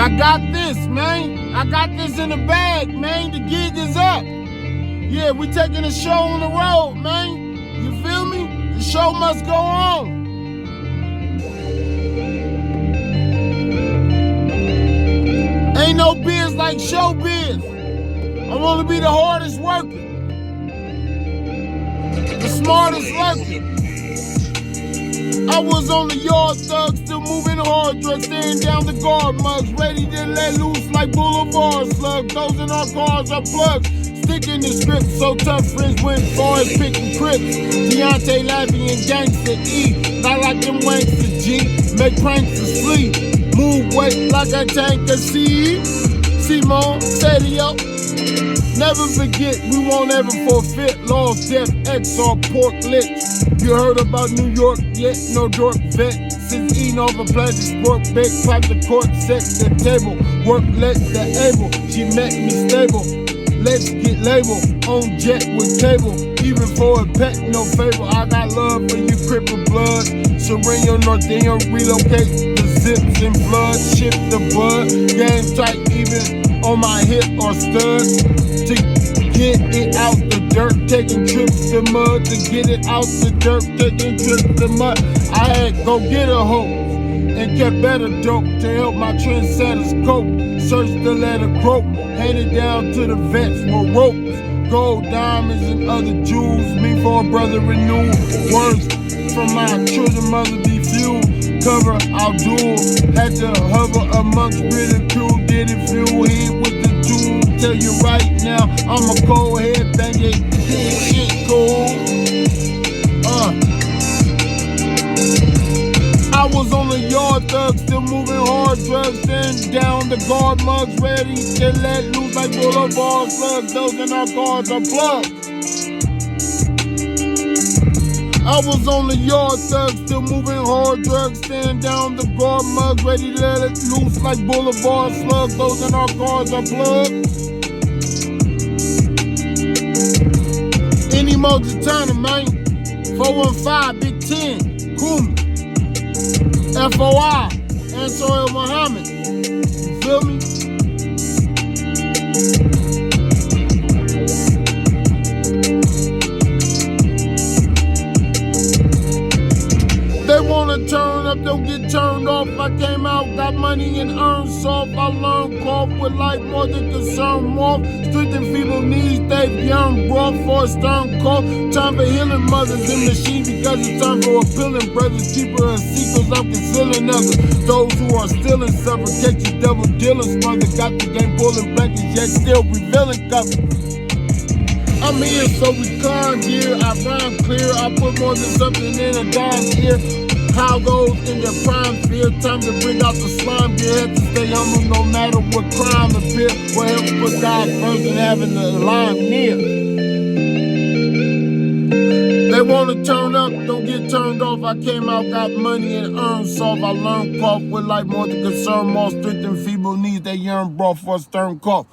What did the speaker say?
I got this, man. I got this in the bag, man. The gig is up. Yeah, we taking the show on the road, man. You feel me? The show must go on. Ain't no biz like show biz. I want to be the hardest worker, the smartest worker. I was on the yard thug, still moving hard, drugs staring down the guard mugs, ready to let loose like boulevard slugs. Those in our cars are plugs, sticking the script so tough friends went far as picking crips. Deontay, Laffy, and Gangsta E, not like them wanksters G, make pranks to sleep, move weight like a tank of seed. Simone, Sadio, never forget, we won't ever forfeit. Laws, death, XR, pork lips. You heard about New York yet? No dork vet. Since eating off a plastic sport bed, pipe the court, set the table. Work, let the able. She met me stable. Let's get labeled. On jet with cable. Even for a pet, no favor. I got love for you, crippled blood. Sereno, Norteño, relocate the zips and blood. Shift the bud. Game tight, even on my hip or studs. To get it out the dirt, taking trips to mud. To get it out the dirt, taking trips to mud. I had go get a hoe and kept better dope to help my trendsetters cope. Search the letter grope, handed down to the vets with ropes. Gold, diamonds, and other jewels. Me for a brother renew. Words from my children, mother be few. Cover, I'll duel. Had to hover amongst ridicule. Did it feel hit with the tool? Tell you right now, I'm a cold head banging. Shit cool. I was on the yard thug, still moving hard, drugs staring down the guard mugs, ready to let loose like boulevard slugs. Those in our cars are plugs. I was on the yard thug, still moving hard, drugs staring down the guard mugs, ready to let it loose like boulevard slugs. Those in our cars are plugs. Any Mojitana, man. 415, Big 10, Kumi. FOI, Ansar Muhammad. You feel me? They wanna turn up, don't get turned off. I came out, got money and earned soft. I learned cough with life more than concern more. Strengthen feeble knees, they young brought for a stern call. Time for healing mothers in machine because it's time for appealing brothers. Keeper of secrets, I'm concealing others. Those who are still in suffocation, double dealing smother. Got the game pulling blankets, yet still revealing cover. I'm here so we con gear, I rhyme clear, I put more than something in a dime here. How those in their prime fear, time to bring out the slime gear. Had to stay humble no matter what crime appear. What helps put God first and having the line near. They wanna turn up, don't get turned off. I came out, got money and earned soft. I learned cough with life more than concern, more strength and feeble needs. They yearn brought for a stern cough.